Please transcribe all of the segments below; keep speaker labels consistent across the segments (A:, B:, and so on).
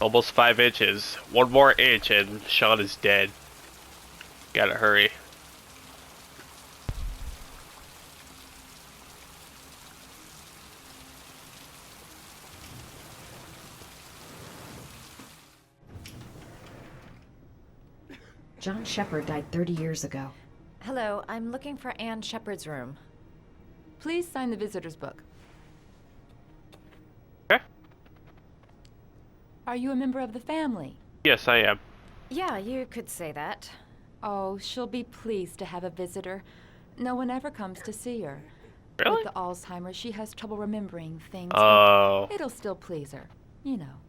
A: Almost 5 inches. One more inch and Sean is dead. Gotta hurry.
B: John Shepard died 30 years ago.
C: Hello, I'm looking for Anne Shepard's room.
D: Please sign the visitor's book.
A: Okay.
D: Are you a member of the family?
A: Yes, I am.
C: Yeah, you could say that.
D: Oh, she'll be pleased to have a visitor. No one ever comes to see her.
A: Really?
D: With the Alzheimer's, she has trouble remembering things.
A: Oh.
D: But it'll still please her, you know.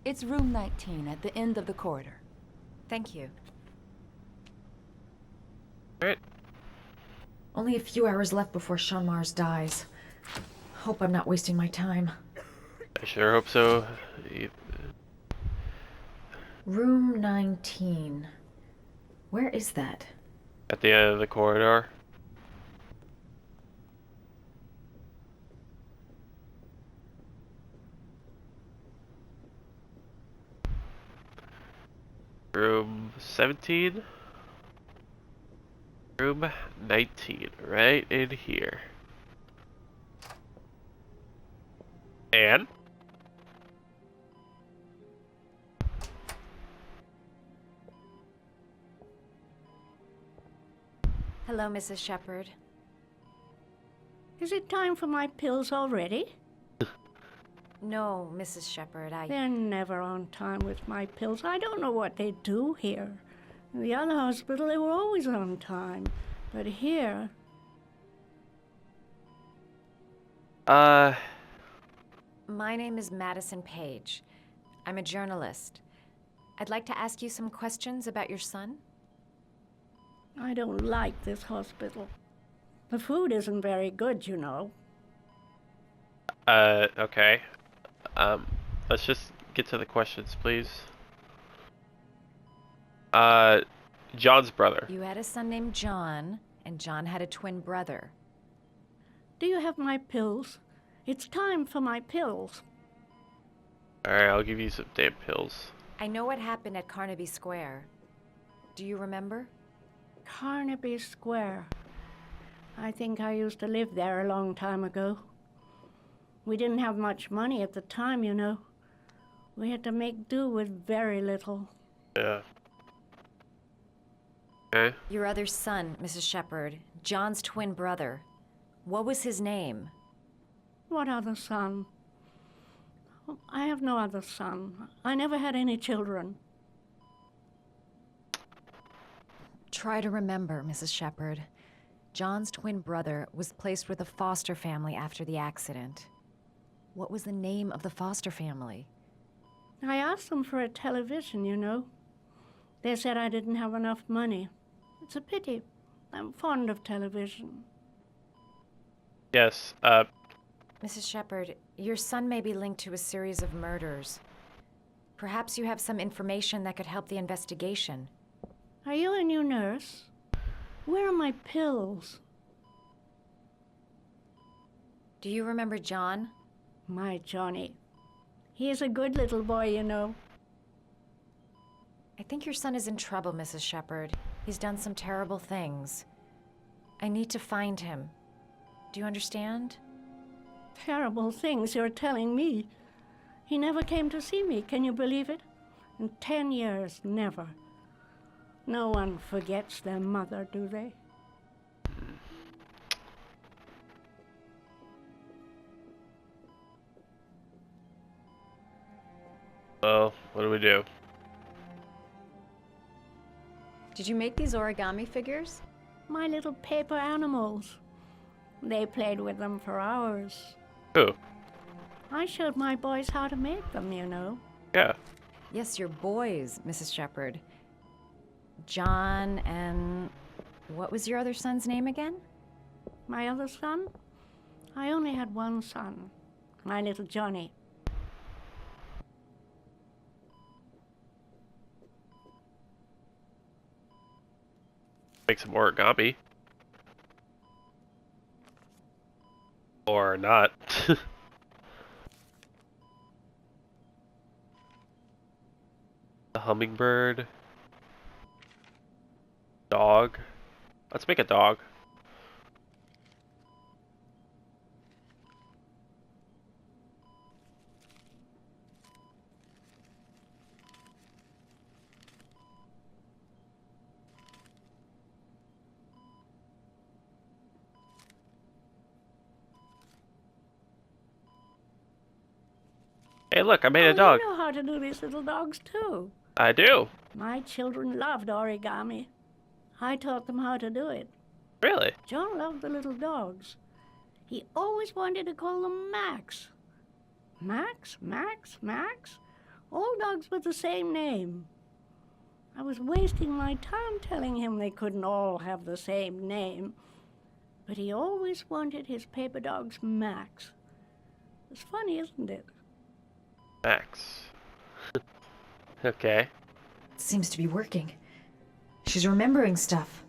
D: It's room 19 at the end of the corridor.
C: Thank you.
A: Alright.
B: Only a few hours left before Sean Mars dies. Hope I'm not wasting my time.
A: I sure hope so.
B: Room 19. Where is that?
A: At the end of the corridor. Room 17. Room 19. Right in here. And?
C: Hello, Mrs. Shepard.
E: Is it time for my pills already?
C: No, Mrs. Shepard,
E: They're never on time with my pills. I don't know what they do here. In the other hospital, they were always on time. But here...
C: My name is Madison Page. I'm a journalist. I'd like to ask you some questions about your son.
E: I don't like this hospital. The food isn't very good, you know.
A: Okay. Let's just get to the questions, please. John's brother.
C: You had a son named John, and John had a twin brother.
E: Do you have my pills? It's time for my pills.
A: Alright, I'll give you some damn pills.
C: I know what happened at Carnaby Square. Do you remember?
E: Carnaby Square. I think I used to live there a long time ago. We didn't have much money at the time, you know. We had to make do with very little.
A: Yeah. Okay.
C: Your other son, Mrs. Shepard, John's twin brother. What was his name?
E: What other son? I have no other son. I never had any children.
C: Try to remember, Mrs. Shepard. John's twin brother was placed with a foster family after the accident. What was the name of the foster family?
E: I asked them for a television, you know. They said I didn't have enough money. It's a pity. I'm fond of television.
A: Yes,
C: Mrs. Shepard, your son may be linked to a series of murders. Perhaps you have some information that could help the investigation.
E: Are you a new nurse? Where are my pills?
C: Do you remember John?
E: My Johnny. He is a good little boy, you know.
C: I think your son is in trouble, Mrs. Shepard. He's done some terrible things. I need to find him. Do you understand?
E: Terrible things you're telling me. He never came to see me, can you believe it? In 10 years, never. No one forgets their mother, do they?
A: well, what do we do?
F: Did you make these origami figures?
E: My little paper animals. They played with them for hours.
A: Who?
E: I showed my boys how to make them, you know.
A: Yeah.
C: Yes, your boys, Mrs. Shepard. John and... what was your other son's name again?
E: My other son? I only had one son. My little Johnny.
A: Make some origami. Or not. hummingbird. Dog. Let's make a dog. Hey, look, I made a dog.
E: You know how to do these little dogs, too.
A: I do.
E: My children loved origami. I taught them how to do it.
A: Really?
E: John loved the little dogs. He always wanted to call them Max. Max, Max, Max. All dogs with the same name. I was wasting my time telling him they couldn't all have the same name. But he always wanted his paper dogs Max. It's funny, isn't it?
A: Max. Okay.
B: Seems to be working. She's remembering stuff.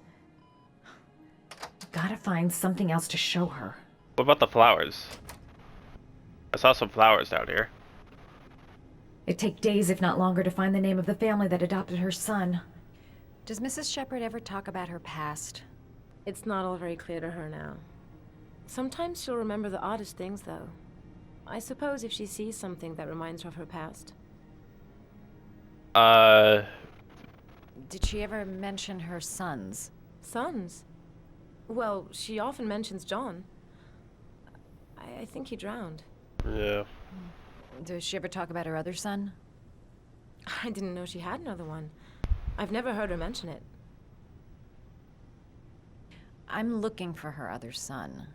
B: Gotta find something else to show her.
A: What about the flowers? I saw some flowers down here.
B: It'd take days, if not longer, to find the name of the family that adopted her son.
C: Does Mrs. Shepherd ever talk about her past?
G: It's not all very clear to her now. Sometimes she'll remember the oddest things, though. I suppose if she sees something that reminds her of her past.
C: Did she ever mention her sons?
G: Sons? Well, she often mentions John. I think he drowned.
A: Yeah.
C: Does she ever talk about her other son?
G: I didn't know she had another one. I've never heard her mention it.
C: I'm looking for her other son.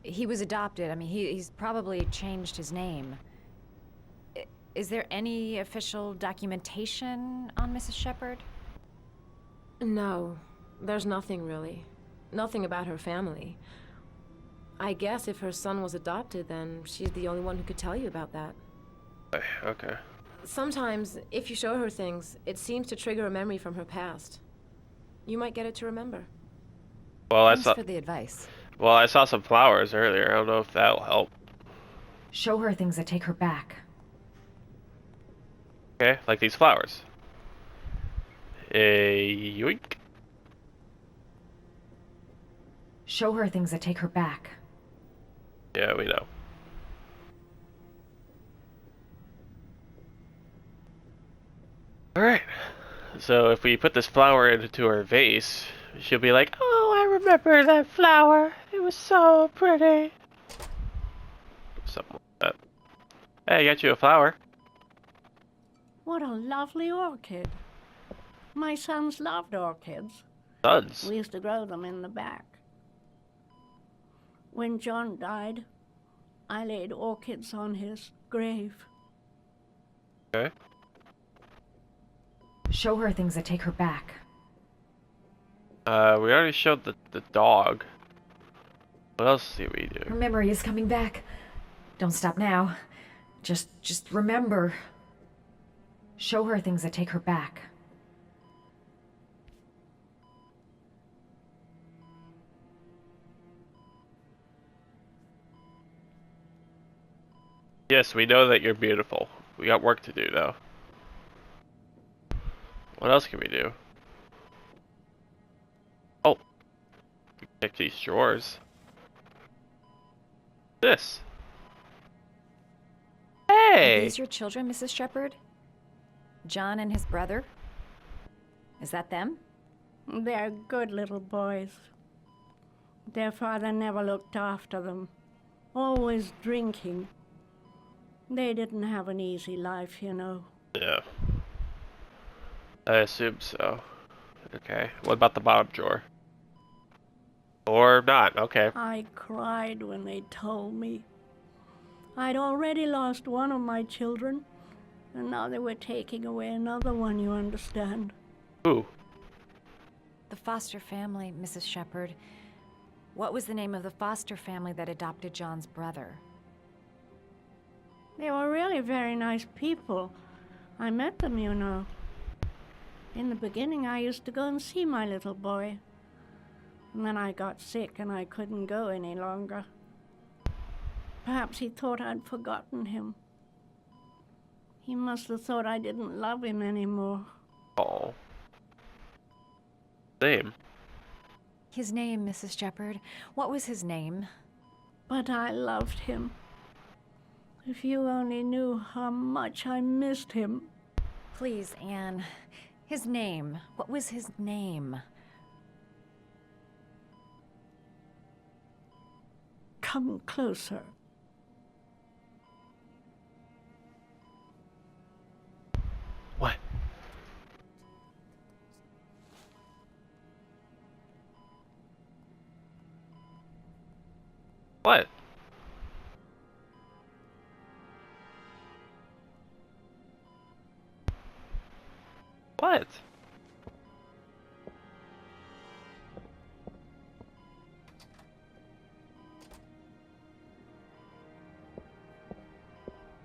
C: He was adopted. I mean, he's probably changed his name. Is there any official documentation on Mrs. Shepherd?
G: No, there's nothing really. Nothing about her family. I guess if her son was adopted, then she's the only one who could tell you about that.
A: Okay.
G: Sometimes, if you show her things, it seems to trigger a memory from her past. You might get it to remember.
A: Well,
C: Thanks for the advice.
A: Well, I saw some flowers earlier. I don't know if that'll help.
B: Show her things that take her back.
A: Okay, like these flowers. Yoink.
B: Show her things that take her back.
A: Yeah, we know. Alright. So if we put this flower into her vase, she'll be like, oh, I remember that flower. It was so pretty. Something like that. Hey, I got you a flower.
E: What a lovely orchid. My sons loved orchids.
A: Sons.
E: We used to grow them in the back. When John died, I laid orchids on his grave.
A: Okay.
B: Show her things that take her back.
A: We already showed the dog. What else do we
B: Her
A: do?
B: memory is coming back. Don't stop now. Just remember. Show her things that take her back.
A: Yes, we know that you're beautiful. We got work to do, though. What else can we do? Oh. We can pick these drawers. This.
C: Are
A: Hey!
C: these your children, Mrs. Shepherd? John and his brother? Is that them?
E: They're good little boys. Their father never looked after them, always drinking. They didn't have an easy life, you know.
A: Yeah. I assume so. Okay. What about the bottom drawer? Or not, okay.
E: I cried when they told me. I'd already lost one of my children, and now they were taking away another one, you understand.
A: Ooh.
C: The foster family, Mrs. Shepherd. What was the name of the foster family that adopted John's brother?
E: They were really very nice people. I met them, you know. In the beginning, I used to go and see my little boy. And then I got sick and I couldn't go any longer. Perhaps he thought I'd forgotten him. He must have thought I didn't love him anymore.
A: Oh. Same.
C: His name, Mrs. Shepherd. What was his name?
E: But I loved him. If you only knew how much I missed him.
C: Please, Anne. His name. What was his name?
E: Come closer.
A: What? What? What?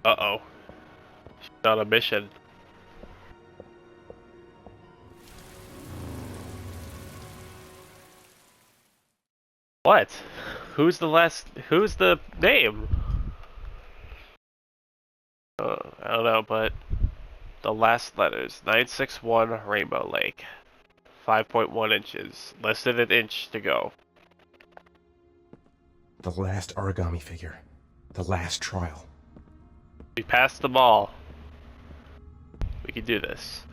A: Uh-oh. She's on a mission. What? Who's the name? I don't know, but the last letters, 961 Rainbow Lake. 5.1 inches. Less than an inch to go.
H: The last origami figure. The last trial.
A: We passed them all. We can do this.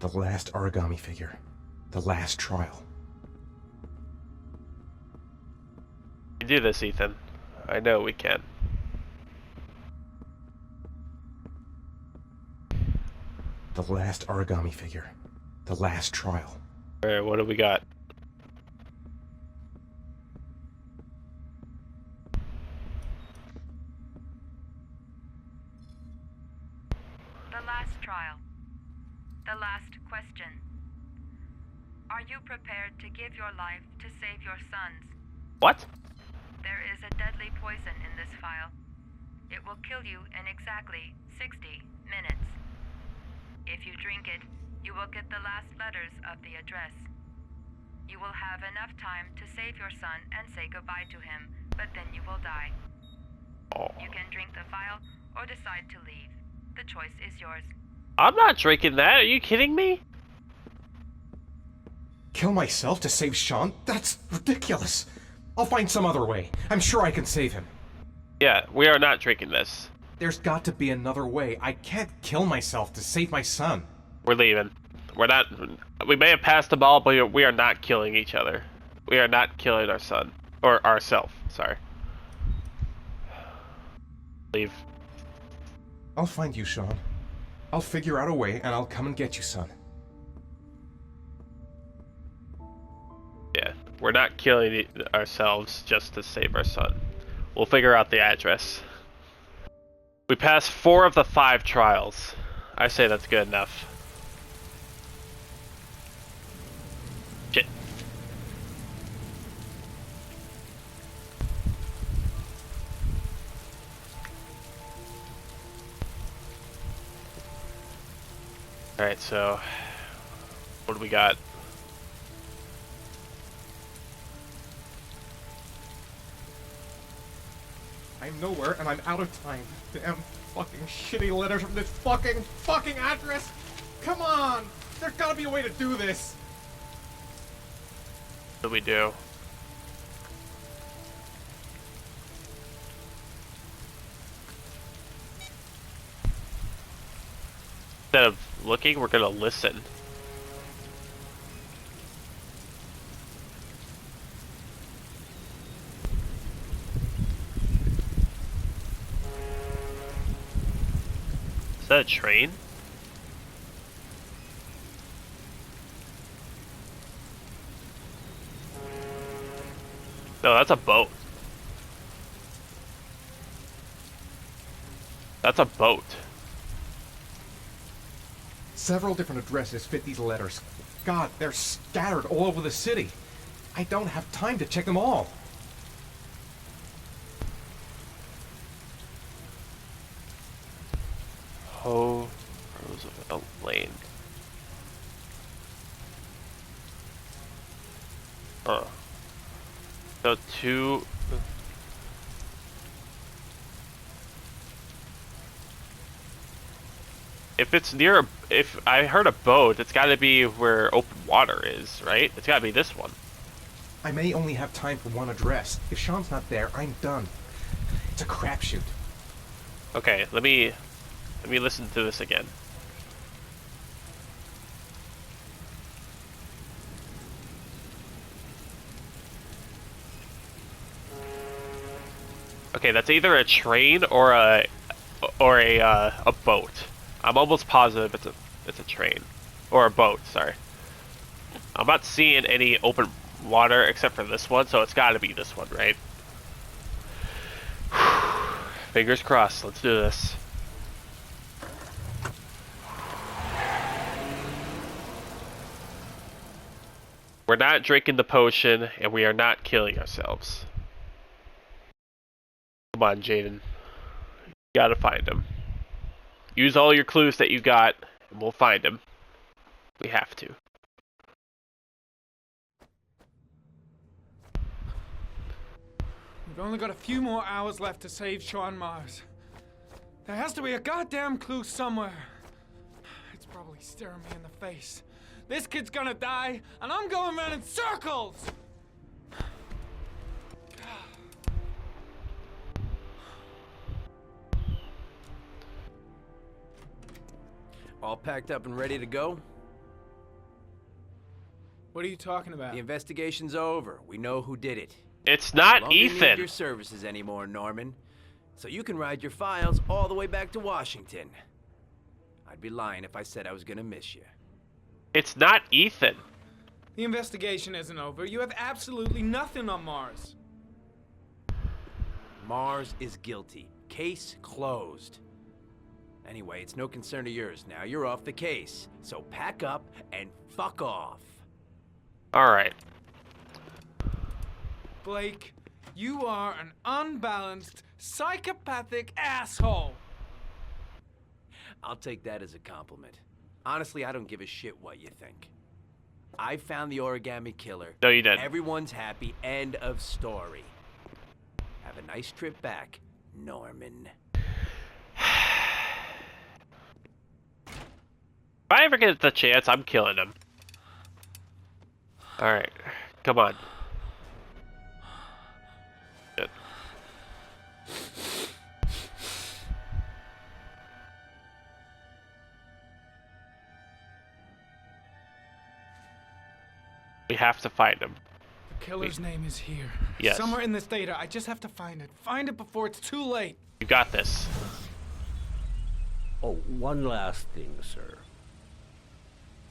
H: The last origami figure. The last trial.
A: We can do this, Ethan. I know we can.
H: The last origami figure. The last trial.
A: Alright, what do we got?
I: The last trial. The last question. Are you prepared to give your life to save your sons?
A: What?
I: There is a deadly poison in this file. It will kill you in exactly 60 minutes. If you drink it, you will get the last letters of the address. You will have enough time to save your son and say goodbye to him, but then you will die.
A: Oh.
I: You can drink the file or decide to leave. The choice is yours.
A: I'm not drinking that. Are you kidding me?
H: Kill myself to save Sean? That's ridiculous. I'll find some other way. I'm sure I can save him.
A: Yeah, we are not drinking this.
H: There's got to be another way. I can't kill myself to save my son.
A: We're leaving. We're not. We may have passed the ball, but we are not killing each other. We are not killing our son. Or ourself. Sorry. Leave.
H: I'll find you, Sean. I'll figure out a way and I'll come and get you, son.
A: Yeah, we're not killing ourselves just to save our son. We'll figure out the address. We passed 4 of the 5 trials. I say that's good enough. Shit. Alright, so what do we got?
H: I'm nowhere and I'm out of time. Damn fucking shitty letters from this fucking address! Come on! There's gotta be a way to do this!
A: What do we do? Instead of looking, we're gonna listen. Is that a train? No, that's a boat. That's a boat.
H: Several different addresses fit these letters. God, they're scattered all over the city. I don't have time to check them all.
A: Oh, Roosevelt Lane. Huh. So 2... If it's near, if I heard a boat, it's got to be where open water is, right? It's got to be this one.
H: I may only have time for one address. If Sean's not there, I'm done. It's a crapshoot.
A: Okay, let me listen to this again. Okay, that's either a train or a boat. I'm almost positive it's a train or a boat. Sorry, I'm not seeing any open water except for this one, so it's got to be this one, right? Fingers crossed. Let's do this. We're not drinking the potion, and we are not killing ourselves. Come on, Jaden. You gotta find him. Use all your clues that you got, and we'll find him. We have to.
J: We've only got a few more hours left to save Sean Mars. There has to be a goddamn clue somewhere. It's probably staring me in the face. This kid's gonna die, and I'm going around in circles!
K: All packed up and ready to go?
J: What are you talking about?
K: The investigation's over. We know who did it.
A: It's not
K: Won't need
A: Ethan.
K: your services anymore, Norman. So you can ride your files all the way back to Washington. I'd be lying if I said I was gonna miss you.
A: It's not Ethan.
J: The investigation isn't over. You have absolutely nothing on Mars.
K: Mars is guilty. Case closed. Anyway, it's no concern of yours now. You're off the case. So pack up and fuck off.
A: Alright.
J: Blake, you are an unbalanced, psychopathic asshole.
K: I'll take that as a compliment. Honestly, I don't give a shit what you think. I found the origami killer.
A: No, you didn't.
K: Everyone's happy. End of story. Have a nice trip back, Norman.
A: If I ever get the chance, I'm killing him. Alright. Come on. Good. We have to find him.
J: The killer's name is here.
A: Yes.
J: Somewhere in this data. I just have to find it. Find it before it's too late.
A: You got this.
L: Oh, one last thing, sir.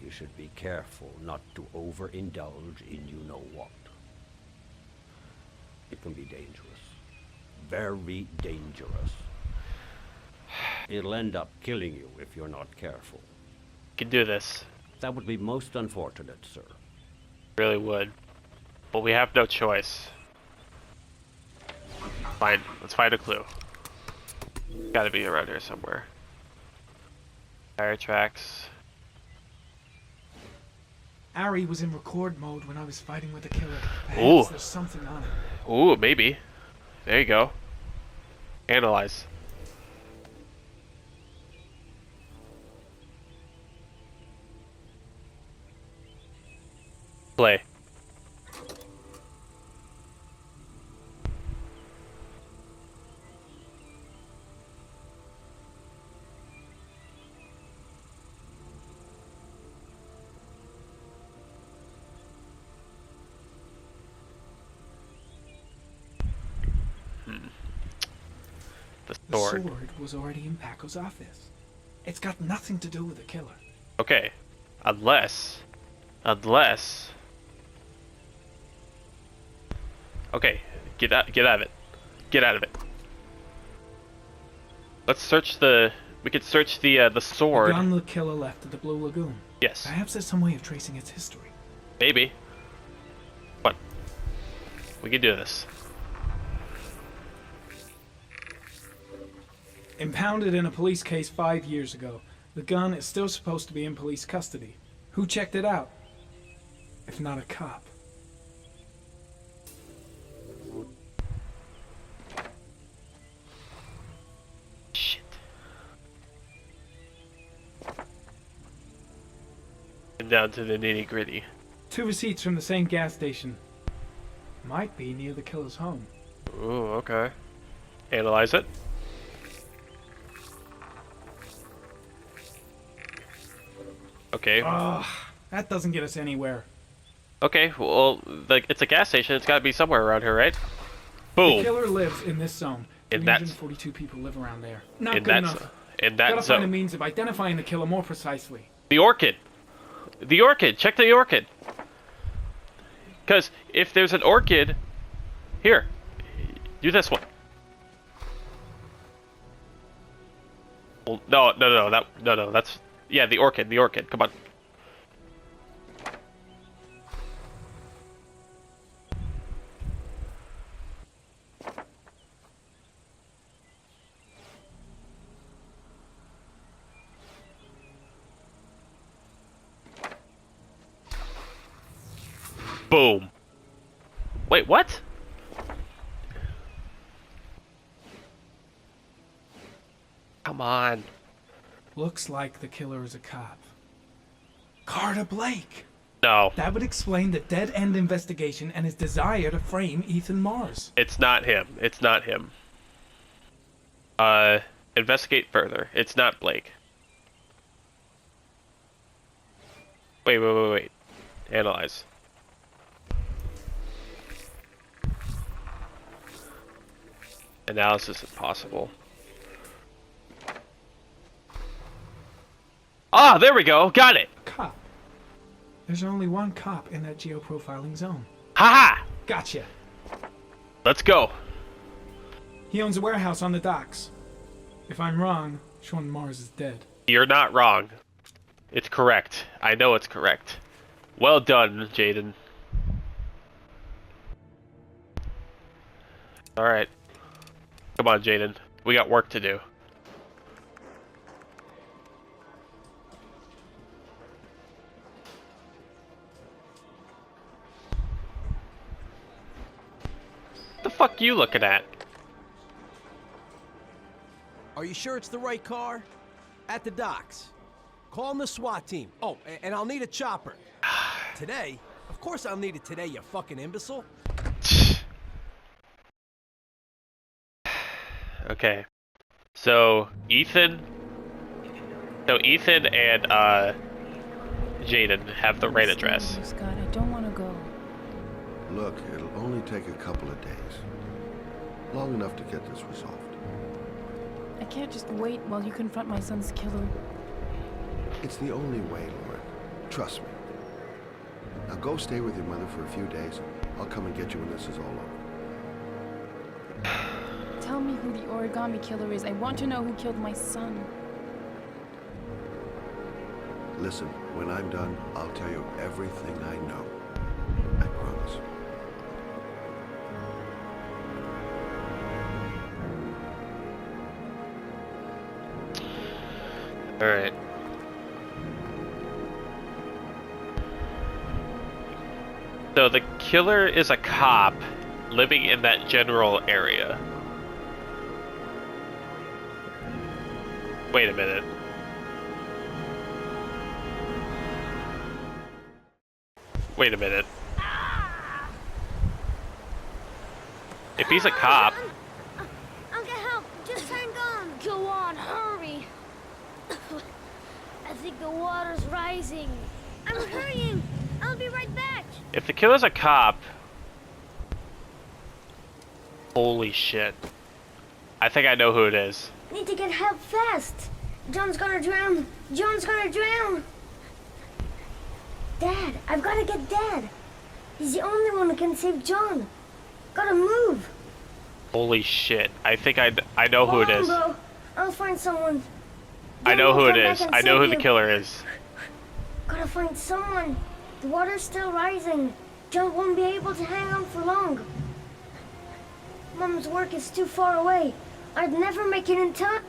L: You should be careful not to overindulge in you-know-what. It can be dangerous. Very dangerous. It'll end up killing you if you're not careful.
A: You can do this.
L: That would be most unfortunate, sir.
A: Really would. But we have no choice. Fine. Let's find a clue. Gotta be around here somewhere. Tire tracks.
J: Ari was in record mode when I was fighting with the killer. Perhaps
A: Ooh.
J: there's something on it.
A: Ooh, maybe. There you go. Analyze. Play. The sword.
J: The sword was already in Paco's office. It's got nothing to do with the killer.
A: Okay. Unless. Okay. Get out of it. Get out of it. Let's search the. We could search the sword.
J: The gun the killer left at the Blue Lagoon.
A: Yes.
J: Perhaps there's some way of tracing its history.
A: Maybe. What? We can do this.
J: Impounded in a police case 5 years ago, the gun is still supposed to be in police custody. Who checked it out? If not a cop.
A: Shit. down to the nitty-gritty.
J: 2 receipts from the same gas station. Might be near the killer's home.
A: Ooh, okay. Analyze it. Okay.
J: Ugh, that doesn't get us anywhere.
A: Okay, well, like, it's a gas station. It's got to be somewhere around here, right? Boom.
J: The killer lives in this zone.
A: In that-
J: 342 people live around there. Not
A: In
J: good
A: that
J: enough.
A: in that
J: Gotta find a
A: zone.
J: means of identifying the killer more precisely.
A: The orchid. The orchid. Check the orchid. Because if there's an orchid, here, do this one. Well, no. That's yeah, the orchid. The orchid. Come on. Boom. Wait, what? Come on.
J: Looks like the killer is a cop. Carter Blake!
A: No.
J: That would explain the dead-end investigation and his desire to frame Ethan Mars.
A: It's not him. It's not him. Investigate further. It's not Blake. Wait. Analyze. Analysis impossible. Ah, there we go. Got it.
J: Cop. There's only one cop in that geoprofiling zone.
A: Haha.
J: Gotcha.
A: Let's go.
J: He owns a warehouse on the docks. If I'm wrong, Sean Mars is dead.
A: You're not wrong. It's correct. I know it's correct. Well done, Jaden. Alright. Come on, Jaden. We got work to do. The fuck you looking at?
K: Are you sure it's the right car? At the docks. Call in the SWAT team. Oh, and I'll need a chopper. Today? Of course I'll need it today, you fucking imbecile.
A: Okay. So, Ethan and, Jaden have the right address.
D: Scott, I don't want to go.
M: Look, it'll only take a couple of days. Long enough to get this resolved.
D: I can't just wait while you confront my son's killer.
M: It's the only way, Lauren. Trust me. Now go stay with your mother for a few days. I'll come and get you when this is all over.
D: Tell me who the origami killer is. I want to know who killed my son.
M: Listen, when I'm done, I'll tell you everything I know. I promise.
A: Alright. So the killer is a cop living in that general area. Wait a minute. Wait a minute. If he's a cop...
N: I'll get help. Just hang on. Go on, hurry. I think the water's rising. I'm hurrying. I'll be right back.
A: If the killer's a cop... Holy shit. I think I know who it is.
N: Need to get help fast. John's gonna drown. John's gonna drown. Dad, I've gotta get Dad. He's the only one who can save John. Gotta move.
A: Holy shit. I think I know who it is.
N: Bro. I'll find someone.
A: I know who it
N: Come back
A: is.
N: and
A: I know
N: save
A: who the
N: you.
A: killer is.
N: Gotta find someone. The water's still rising. John won't be able to hang on for long. Mom's work is too far away. I'd never make it in time.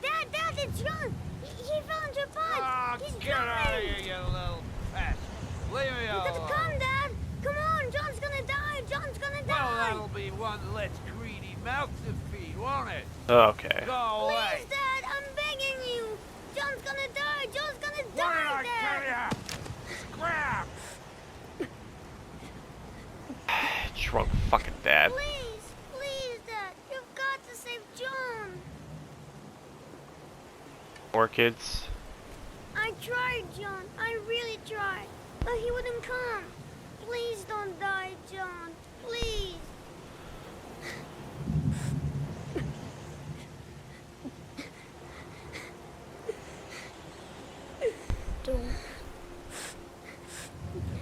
N: Dad, it's John. He fell into a pond. He's
O: Get out of here, you little pest. Leave me
N: You
O: alone.
N: gotta come, Dad. Come on, John's gonna die. John's gonna
O: Well,
N: die.
O: that'll be one less greedy mouth to feed, won't it?
A: Okay.
O: Go away.
N: Please, Dad, I'm begging you. John's gonna die. John's gonna
O: What did
N: die,
O: I
N: Dad.
O: tell ya?
A: drunk fucking dad.
N: Please, Dad. You've got to save John.
A: More kids.
N: I tried, John. I really tried. But he wouldn't come. Please don't die, John. Please.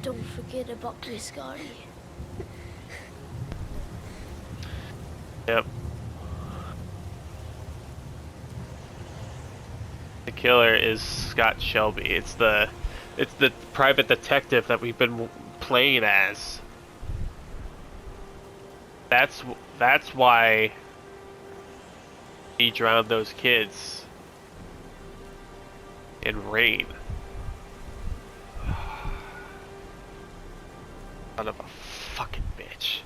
N: Don't forget about me, Scotty.
A: Yep. The killer is Scott Shelby. It's the private detective that we've been playing as. That's why he drowned those kids in rain. Son of a fucking bitch.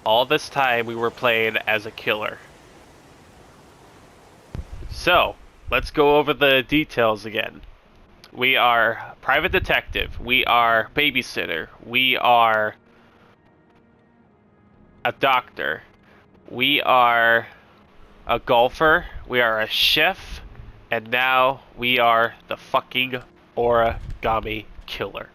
A: All this time we were playing as a killer. So, let's go over the details again. We are private detective. We are babysitter. We are a doctor. We are a golfer. We are a chef. And now we are the fucking origami killer.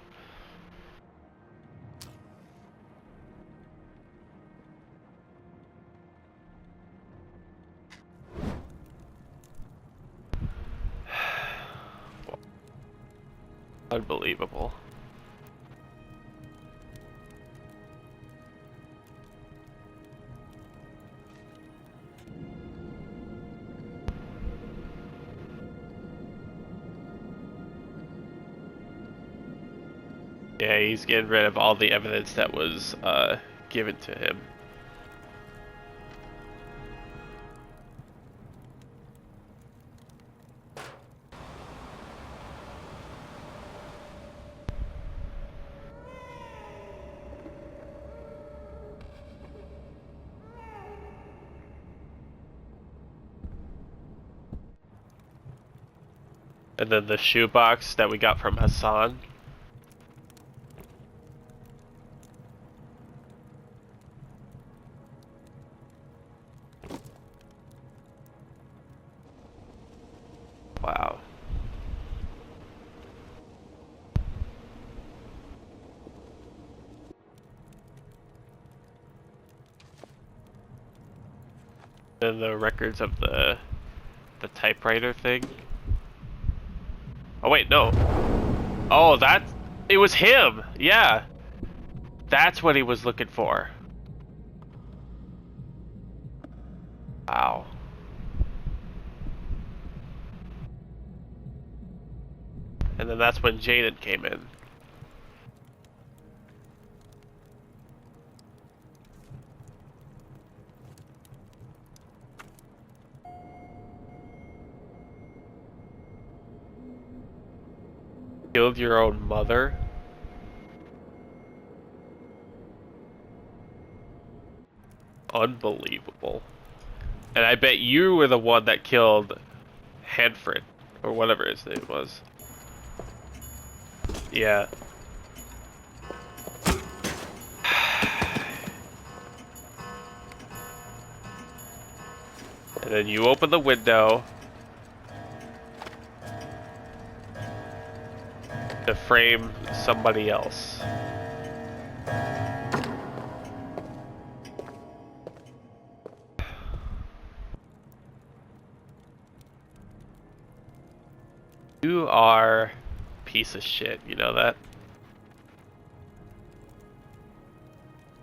A: Unbelievable. Yeah, he's getting rid of all the evidence that was given to him. And then the shoebox that we got from Hassan. Wow. And the records of the typewriter thing. Oh wait, no. Oh, it was him. Yeah. That's what he was looking for. Wow. And then that's when Jaden came in. Killed your own mother? Unbelievable. And I bet you were the one that killed Hanford, or whatever his name was. Yeah. And then you open the window to frame somebody else. You are a piece of shit, you know that?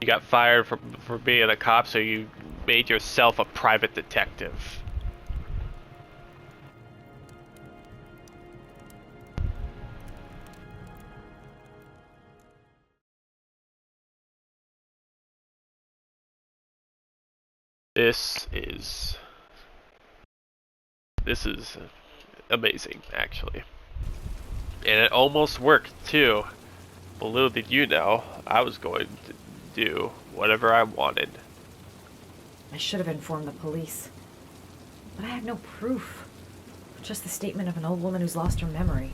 A: You got fired for being a cop, so you made yourself a private detective. This is amazing, actually. And it almost worked, too. Well, little did you know, I was going to do whatever I wanted.
B: I should have informed the police. But I had no proof. Just the statement of an old woman who's lost her memory.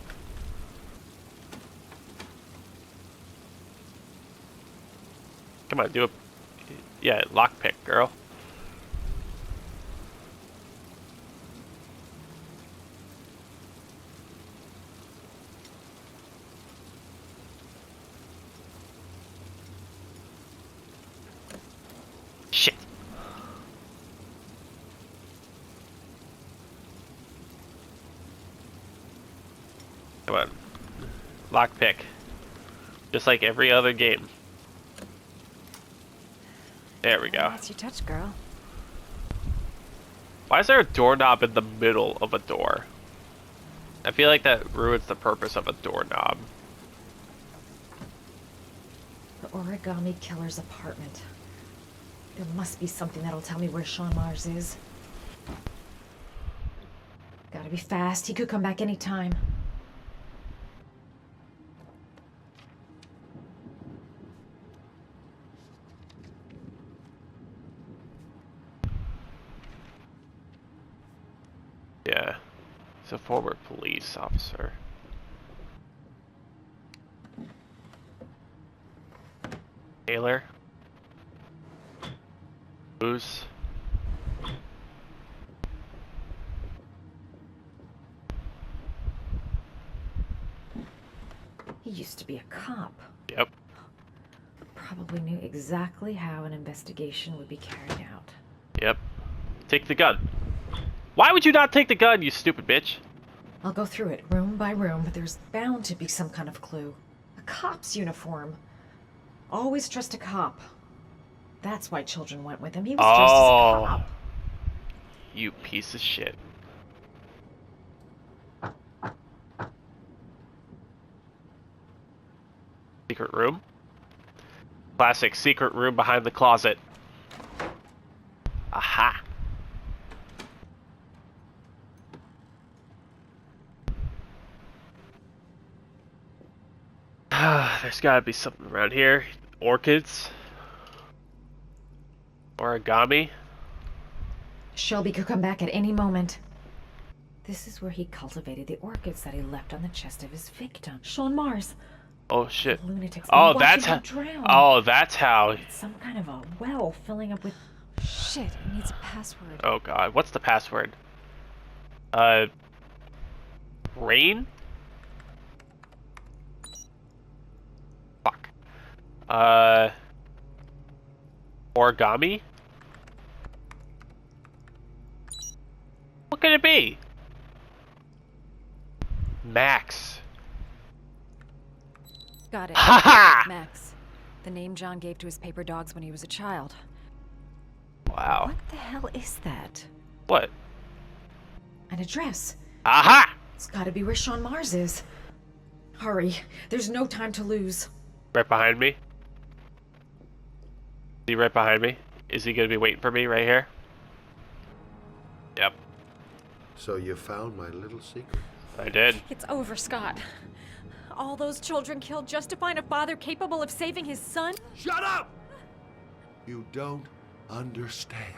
A: Come on, do a... Yeah, lockpick, girl. Shit. Come on. Lockpick. Just like every other game. There we go.
C: What's your touch, girl?
A: Why is there a doorknob in the middle of a door? I feel like that ruins the purpose of a doorknob.
B: The origami killer's apartment. There must be something that'll tell me where Sean Mars is. Gotta be fast. He could come back anytime.
A: Yeah. He's a former police officer. Taylor. Booze.
B: He used to be a cop.
A: Yep.
B: Probably knew exactly how an investigation would be carried out.
A: Yep. Take the gun. Why would you not take the gun, you stupid bitch?
B: I'll go through it room by room, but there's bound to be some kind of clue. A cop's uniform. Always trust a cop. That's why children went with him. He was dressed as a cop.
A: You piece of shit. Secret room? Classic secret room behind the closet. Aha! There's gotta be something around here. Orchids? Origami?
B: Shelby could come back at any moment. This is where he cultivated the orchids that he left on the chest of his victim. Sean Mars.
A: Oh shit.
B: Lunatics.
A: Oh, that's how. Oh, that's how.
B: It's some kind of a well filling up with...
C: Shit, it needs a password.
A: Oh god, what's the password? Rain? Fuck. Origami? What could it be? Max.
C: Got it.
A: Ha-ha!
C: Max. The name John gave to his paper dogs when he was a child.
A: Wow.
B: What the hell is that?
A: What?
B: An address.
A: Aha!
B: It's gotta be where Sean Mars is. Hurry. There's no time to lose.
A: Right behind me? Is he right behind me? Is he gonna be waiting for me right here? Yep.
M: So you found my little secret?
A: I did.
C: It's over, Scott. All those children killed just to find a father capable of saving his son?
M: Shut up! You don't understand.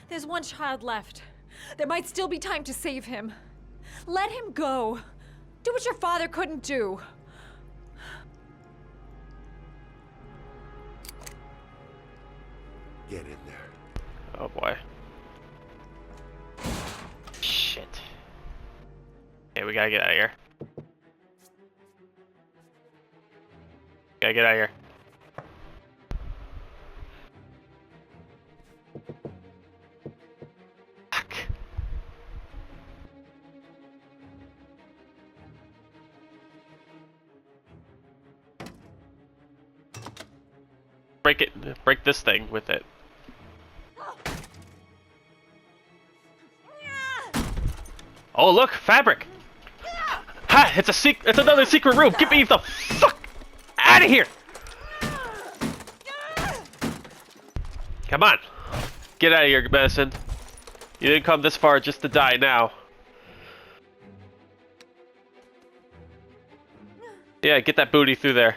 C: There's one child left. There might still be time to save him. Let him go. Do what your father couldn't do.
M: Get in there.
A: Oh boy. Shit. Okay, we gotta get out of here. Gotta get out of here. Fuck. Break it. Break this thing with it. Oh look, fabric. Ha! It's another secret room. Get me the fuck out of here. Come on, get out of here, medicine. You didn't come this far just to die now. Yeah, get that booty through there.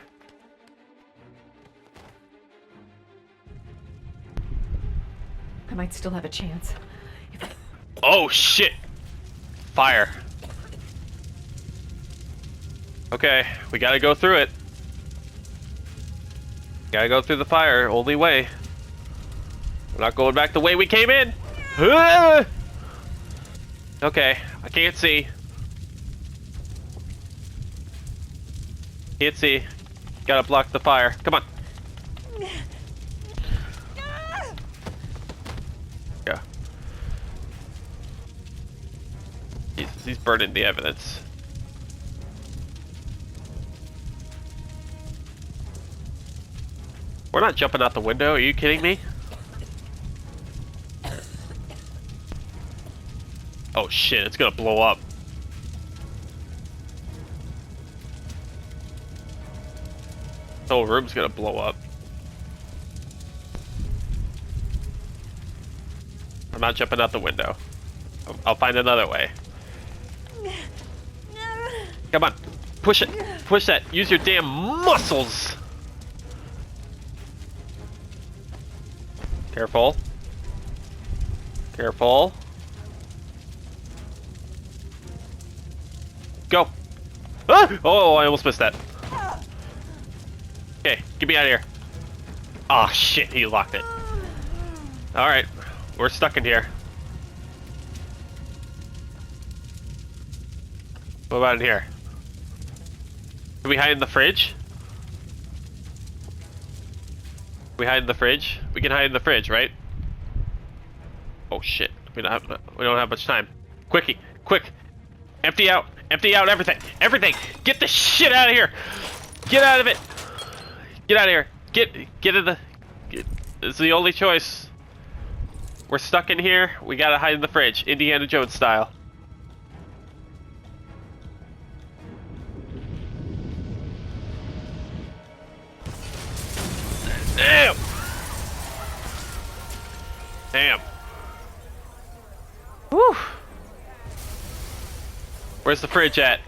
B: I might still have a chance.
A: Oh shit! Fire. Okay, we gotta go through it. Gotta go through the fire. Only way. We're not going back the way we came in. Ah! Okay, I can't see. Can't see. Gotta block the fire. Come on. Yeah. He's burning the evidence. We're not jumping out the window. Are you kidding me? Oh shit, it's gonna blow up. The whole room's gonna blow up. I'm not jumping out the window. I'll find another way. Come on. Push it. Push that. Use your damn muscles. Careful. Careful. Go. Ah! Oh, I almost missed that. Okay, get me out of here. Oh shit, he locked it. Alright, we're stuck in here. What about in here? Can we hide in the fridge? Can we hide in the fridge? We can hide in the fridge, right? Oh shit, we don't have much time. Quickie, quick. Empty out everything. Everything. Get the shit out of here. Get out of it. Get out of here. Get in the... It's the only choice. We're stuck in here. We gotta hide in the fridge. Indiana Jones style. Damn! Damn. Woo! Where's the fridge at?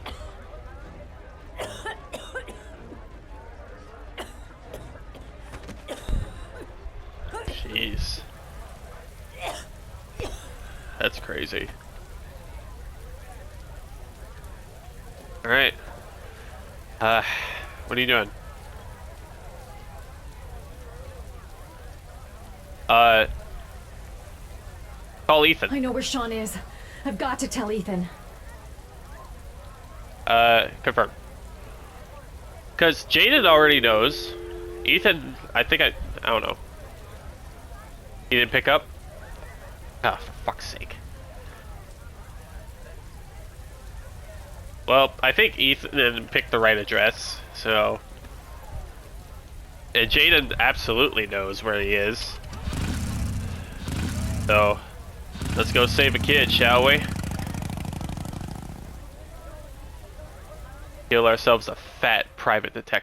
A: Jeez. That's crazy. Alright. What are you doing? Call Ethan.
B: I know where Sean is. I've got to tell Ethan.
A: Confirm. Because Jaden already knows. Ethan, I don't know. He didn't pick up? Ah, for fuck's sake. Well, I think Ethan picked the right address, so... And Jaden absolutely knows where he is. So, let's go save a kid, shall we? Heal ourselves a fat private detective.